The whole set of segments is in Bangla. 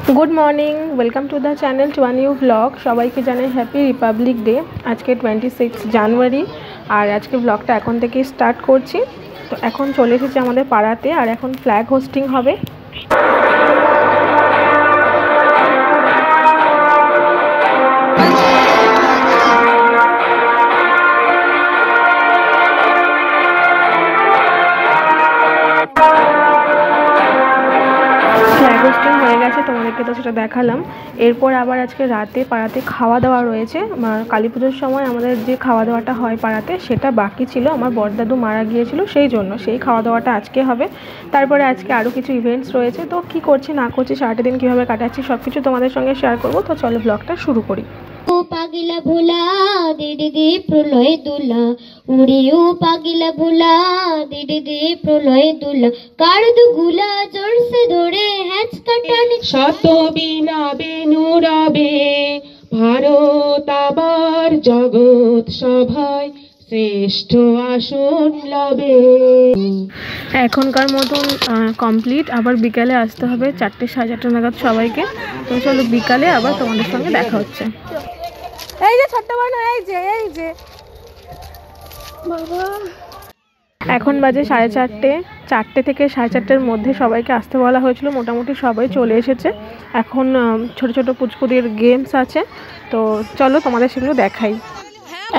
Good morning welcome to the channel to a new vlog सबाइके जानाई हैप्पी रिपाब्लिक डे। आज के 26 জানুয়ারি और आज के व्लॉगटा एखन थेके स्टार्ट करছি। तो एखन चले एसेছি आमादेर पाड़ाते और एखन फ्लैग होस्टिंग होबे। তোমাদেরকে তো সেটা দেখালাম। এরপর আবার আজকে রাতে পাড়াতে খাওয়া দাওয়া রয়েছে। কালী পুজোর সময় আমাদের যে খাওয়া দাওয়াটা হয় পাড়াতে সেটা বাকি ছিল, আমার বড়দাদু মারা গিয়েছিল সেই জন্য সেই খাওয়া দাওয়াটা আজকে হবে। তারপরে আজকে আরও কিছু ইভেন্টস রয়েছে, তো কি করছি না করছি সারাটা দিন কীভাবে কাটাচ্ছি সব কিছু তোমাদের সঙ্গে শেয়ার করবো। তো চলো ব্লগটা শুরু করি। ও পাগলা ভোলা দিদি দি প্রলয় দুলা উড়ি ও পাগলা ভোলা দিদি দি প্রলয় দুলা কারদু গুলা জোরসে ধরে হ্যাচ কাটানি শত বিনা বেনুরবে ভারত আবার জগৎ সভায় শ্রেষ্ঠ আসন লবে। এখনকার মতন কমপ্লিট, আবার বিকালে আসতে হবে 4টে সাড়ে 4টে নাগাদ সবাইকে। তো চলো বিকালে আবার তোমাদের সঙ্গে দেখা হচ্ছে। এই যে ছোট্ট বোন, এই যে বাবা এখন বাজে 4:30। 4টে থেকে 4:30-র মধ্যে সবাইকে আসতে বলা হয়েছিল, মোটামুটি সবাই চলে এসেছে। এখন ছোট ছোট পুচকুদের গেমস আছে, তো চলো তোমাদের সেগুলো দেখাই।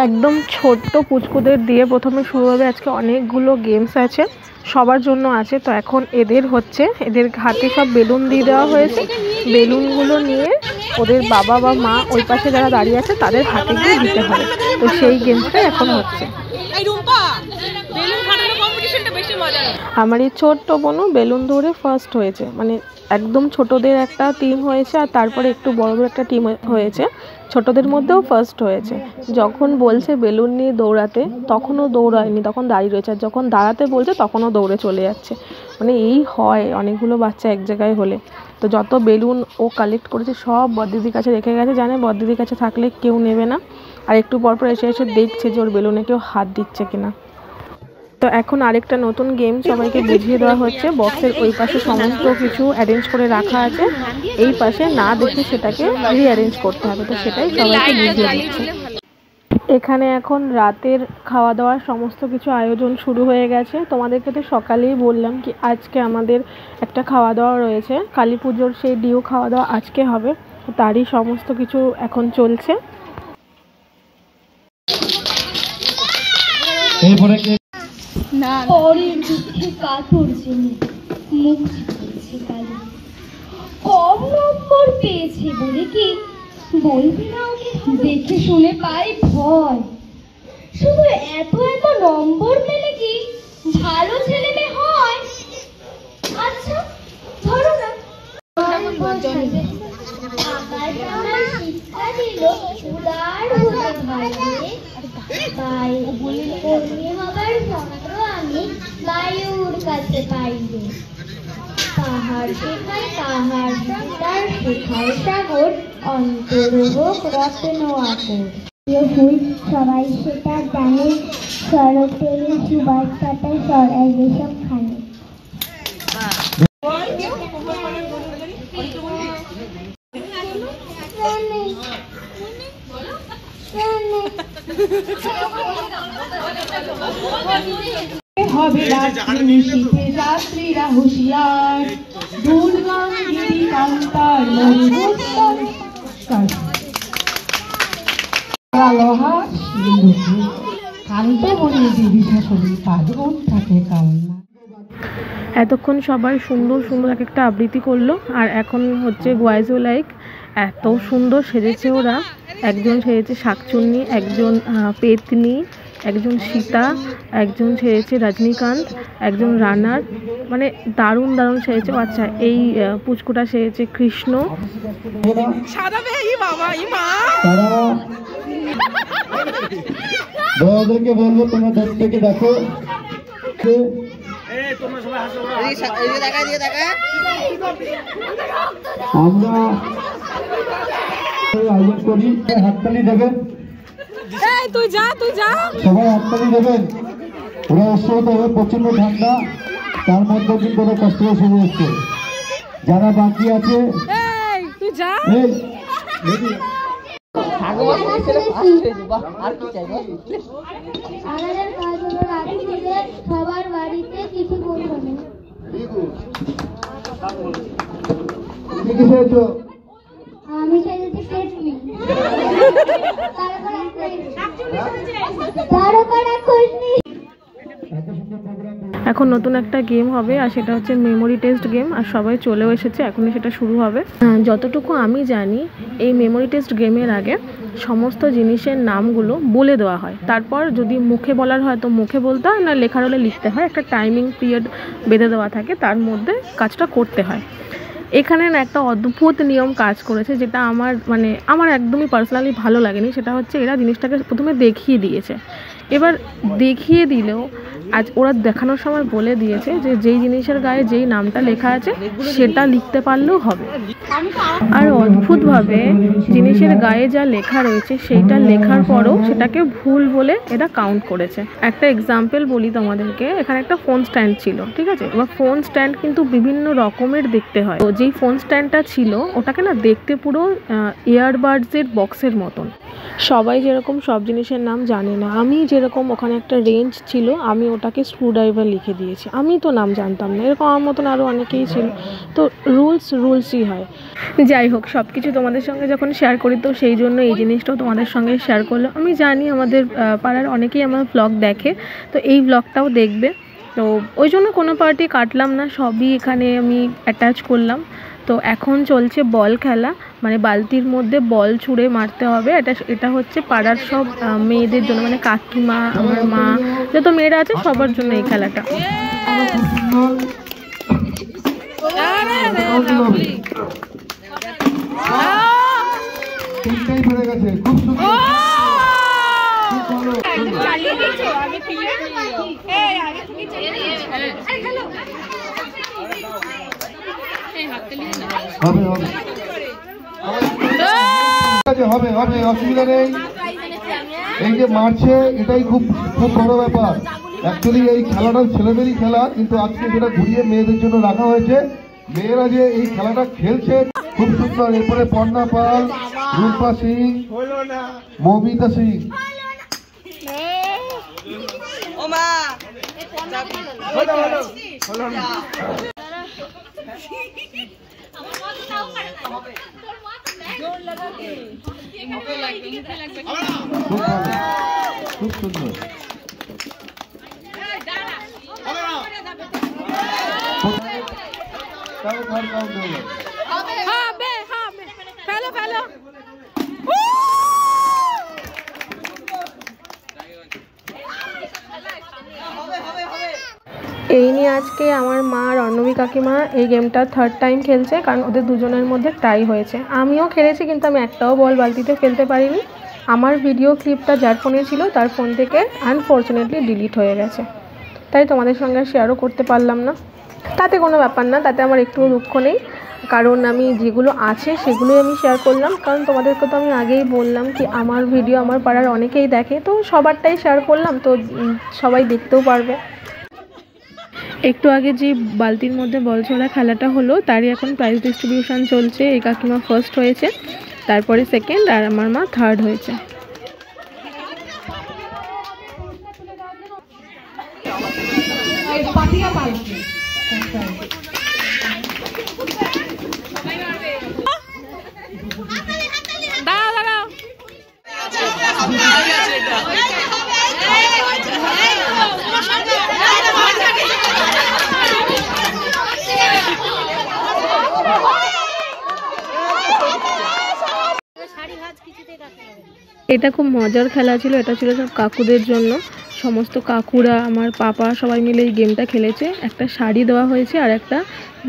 একদম ছোট্ট পুচকুদের দিয়ে প্রথমে শুরু হবে। আজকে অনেকগুলো গেমস আছে, সবার জন্য আছে। তো এখন এদের হাতে সব বেলুন দিয়ে দেওয়া হয়েছে। বেলুনগুলো নিয়ে ওদের বাবা বা মা ওই পাশে যারা দাঁড়িয়ে আছে তাদের হাতে গিয়ে দিতে হবে। তো সেই গেমসটাই এখন হচ্ছে। আমার এই ছোট্ট বোনও বেলুন ধরে ফার্স্ট হয়েছে, মানে একদম ছোটদের একটা টিম হয়েছে আর তারপরে একটু বড় বড় একটা টিম হয়েছে। ছোটদের মধ্যেও ফার্স্ট হয়েছে। যখন বলছে বেলুন নিয়ে দৌড়াতে তখনও দৌড়ায়নি, তখন দাঁড়িয়ে রয়েছে, আর যখন দাঁড়াতে বলছে তখনও দৌড়ে চলে যাচ্ছে। মানে এই হয় অনেকগুলো বাচ্চা এক জায়গায় হলে। তো যত বেলুন ও কালেক্ট করেছে সব বড়দিদির কাছে রেখে গেছে, জানে বড়দিদির কাছে থাকলে কেউ নেবে না। আর একটু পরপর এসে দেখছে যে ওর বেলুনে কেউ হাত দিচ্ছে কিনা। তো এখন আরেকটা নতুন গেম সবাইকে বুঝিয়ে দেওয়া হচ্ছে। বক্সের ওই পাশে সমস্ত কিছু অ্যারেঞ্জ করে রাখা আছে, এই পাশে না দেখে সেটাকে রিঅ্যারেঞ্জ করতে হবে। তো সেটাই সবাইকে বুঝিয়ে দিচ্ছে। এখানে এখন রাতের খাওয়া দাওয়ার সমস্ত কিছু আয়োজন শুরু হয়ে গেছে। তোমাদেরকে তো সকালেই বললাম কি আজকে আমাদের একটা খাওয়া দাওয়া রয়েছে, কালী পুজোর সেই ডিউ খাওয়া দাওয়া আজকে হবে। তারই সমস্ত কিছু এখন চলছে। না পরের দুঃখে কাতর জেনে মুখ ঝুঁকছে কালি কম নম্বর পেয়েছে বলে কি বলবি না ওকে দেখে শুনে পাই ভয়। শুধু এত নম্বর পেলে কি ভালো ছেলে মেয়ে হয়? আচ্ছা ধরো না শিক্ষা দিল উদার হতে ভাইরে হবার যন্ত্র আমি বায়ুর কাছে পাইবে। পাহাড় শেখায় পাহাড় তার শেখায় সাগর অন্তর হোক রত্ন আকর। সবাই সেটা জানে, শরতের সুবাস কাটা সরাই যেসব খানে। হবে যাত্রীরা হুঁশিয়ার দুর্গাঙ্গিরি কান্তার লোহা কান্ত বলে দেবী শাশুড়ি পাগল থাকে কালনা। এতক্ষণ সবাই সুন্দর সুন্দর এক একটা আবৃত্তি করলো, আর এখন হচ্ছে গোয়াইজো লাইক। এত সুন্দর সেজেছে ওরা। একজন সেজেছে শাকচুন্নি, একজন পেতনি, একজন সীতা, একজন সেজেছে রজনীকান্ত, একজন রানার। মানে দারুণ দারুণ সেজেছে। আচ্ছা এই পুচকুটা সেজেছে কৃষ্ণ। বড়দেরকে বলবো তোমরা দূর থেকে দেখো। আমরা আয়োজন করি, হাততালি দেবেন, সবাই হাততালি দেবেন। ওরা উৎসাহিত হবে, প্রচন্ড ঠান্ডা, তার মধ্যে কিন্তু ওরা কষ্ট করে সেরে এসছে। যারা বাকি আছে তুই যা। সবার বাড়িতে কিছু পৌঁছানো। আমি সেজেছি পেটনি। তারকারা খোঁজনি। এখন নতুন একটা গেম হবে আর সেটা হচ্ছে মেমোরি টেস্ট গেম, আর সবাই চলেও এসেছে, এখনই সেটা শুরু হবে। যতটুকু আমি জানি এই মেমোরি টেস্ট গেমের আগে সমস্ত জিনিসের নামগুলো বলে দেওয়া হয়, তারপর যদি মুখে বলার হয় তো মুখে বলতে হয়, না লেখার হলে লিখতে হয়। একটা টাইমিং পিরিয়ড বেঁধে দেওয়া থাকে, তার মধ্যে কাজটা করতে হয়। এখানে না একটা অদ্ভুত নিয়ম কাজ করেছে, যেটা আমার একদমই পার্সোনালি ভালো লাগেনি। সেটা হচ্ছে এরা জিনিসটাকে প্রথমে দেখিয়ে দিয়েছে, এবার দেখিয়ে দিলেও আজ ওরা দেখানোর সময় বলে দিয়েছে যে যেই জিনিসের গায়ে যেই নামটা লেখা আছে সেটা লিখতে পারলেও হবে। আর অদ্ভুতভাবে জিনিসের গায়ে যা লেখা রয়েছে সেইটা লেখার পরও সেটাকে ভুল বলে এরা কাউন্ট করেছে। একটা এক্সাম্পল বলি তোমাদেরকে, এখানে একটা ফোন স্ট্যান্ড ছিল, ঠিক আছে? এবার ফোন স্ট্যান্ড কিন্তু বিভিন্ন রকমের দেখতে হয়। তো যেই ফোন স্ট্যান্ডটা ছিল ওটাকে না দেখতে পুরো ইয়ারবাডসের বক্সের মতন। সবাই যেরকম সব জিনিসের নাম জানে না, আমি যেরকম ওখানে একটা রেঞ্জ ছিল আমি ওটাকে স্ক্রুড্রাইভার লিখে দিয়েছি। আমি তো নাম জানতাম না, এরকম আমার মতন আরও অনেকেই ছিল। তো রুলসই হয়। যাই হোক, সব কিছু তোমাদের সঙ্গে যখন শেয়ার করি তো সেই জন্য এই জিনিসটাও তোমাদের সঙ্গে শেয়ার করলাম। আমি জানি আমাদের পাড়ার অনেকেই আমার ব্লগ দেখে, তো এই ব্লগটাও দেখবে, তো ওই জন্য কোনো পার্টি কাটলাম না, সবই এখানে আমি অ্যাটাচ করলাম। তো এখন চলছে বল খেলা, মানে বালতির মধ্যে বল ছুঁড়ে মারতে হবে। এটা হচ্ছে পাড়ার সব মেয়েদের জন্য, মানে কাকিমা, আমার মা, যত মেয়েরা আছে সবার জন্য এই খেলাটা। হবে হবে, অসুবিধা নেই। এই যে মারছে এটাই খুব খুব বড় ব্যাপার। অ্যাকচুয়ালি এই খেলাটা ছেলেদেরই খেলা, কিন্তু আজকে সেটা ঘুরিয়ে মেয়েদের জন্য রাখা হয়েছে। মেয়েরা যে এই খেলাটা খেলছে খুব সুন্দর। এরপরে পর্ণা পাল, রূপা সিং, মৌমিতা সিং। খুব সুন্দর। এই নিয়ে আজকে আমার মা আর অর্ণবী কাকিমা এই গেমটা থার্ড টাইম খেলছে, কারণ ওদের দুজনের মধ্যে টাই হয়েছে। আমিও খেলেছি, কিন্তু আমি একটাও বল বালতিতে ফেলতে পারিনি। আমার ভিডিও ক্লিপটা যার ফোনে ছিল তার ফোন থেকে আনফর্চুনেটলি ডিলিট হয়ে গেছে, তাই তোমাদের সঙ্গে শেয়ারও করতে পারলাম না। তাতে কোনো ব্যাপার না, তাতে আমার একটুও দুঃখ নেই, কারণ আমি যেগুলো আছে সেগুলোই আমি শেয়ার করলাম। কারণ তোমাদেরকে তো আমি আগেই বললাম কি আমার ভিডিও আমার পাড়ার অনেকেই দেখে, তো সবারটাই শেয়ার করলাম, তো সবাই দেখতেও পারবে। একটু আগে যে বালতির মধ্যে বল ছোড়া খেলাটা হলো তারই এখন প্রাইজ ডিস্ট্রিবিউশন চলছে। এই কাকিমা ফার্স্ট হয়েছে, তারপরে সেকেন্ড, আর আমার মা থার্ড হয়েছে। এটা খুব মজার খেলা ছিল, এটা ছিল সব কাকুদের জন্য। সমস্ত কাকুরা, আমার পাপা সবাই মিলে এই গেমটা খেলেছে। একটা শাড়ি দেওয়া হয়েছে আর একটা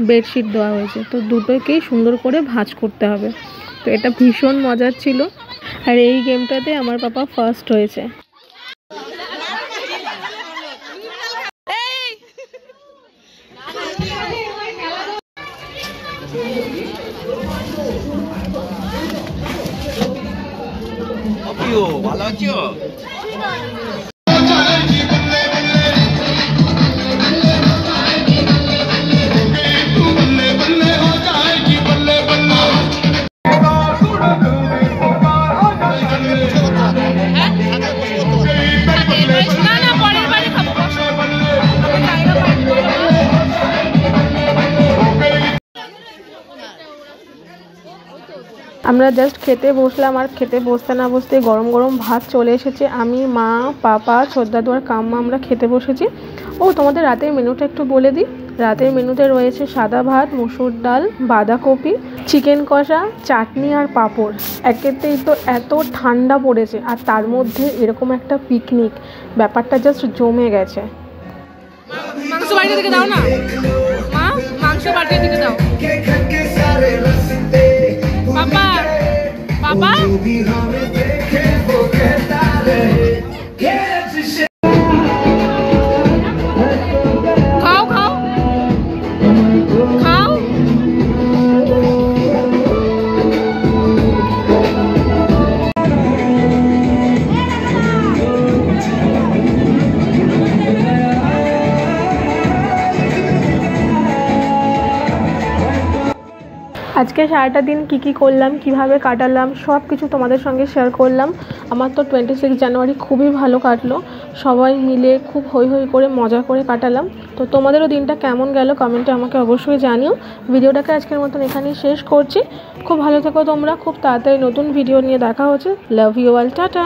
বেডশিট দেওয়া হয়েছে, তো দুটোকেই সুন্দর করে ভাঁজ করতে হবে। তো এটা ভীষণ মজার ছিল, আর এই গেমটাতে আমার পাপা ফার্স্ট হয়েছে। ভালো আছো? আমরা জাস্ট খেতে বসলাম, আর খেতে বসতে না বসতে গরম গরম ভাত চলে এসেছে। আমি, মা, পাপা, ছোটদাদু আর কাম্মা আমরা খেতে বসেছি। ও তোমাদের রাতের মেনুটা একটু বলে দিই। রাতের মেনুতে রয়েছে সাদা ভাত, মুসুর ডাল, বাঁধাকপি, চিকেন কষা, চাটনি আর পাঁপড়। একেতেই তো এত ঠান্ডা পড়েছে, আর তার মধ্যে এরকম একটা পিকনিক, ব্যাপারটা জাস্ট জমে গেছে। মাংস বাড়িতে দিকে দাও না মা, মাংস বাড়িতে দিকে দাও। পাপা পাপা খাও খাও খাও। আজকে সারাটা দিন কী করলাম, কিভাবে কাটালাম, সব কিছু তোমাদের সঙ্গে শেয়ার করলাম। আমার তো 26 জানুয়ারি খুবই ভালো কাটলো, সবাই মিলে খুব হৈ হৈ করে মজা করে কাটালাম। তো তোমাদেরও দিনটা কেমন গেল কমেন্টে আমাকে অবশ্যই জানিও। ভিডিওটাকে আজকের মতন এখানেই শেষ করছি। খুব ভালো থেকো তোমরা, খুব তাড়াতাড়ি নতুন ভিডিও নিয়ে দেখা হচ্ছে। Love you all, tata.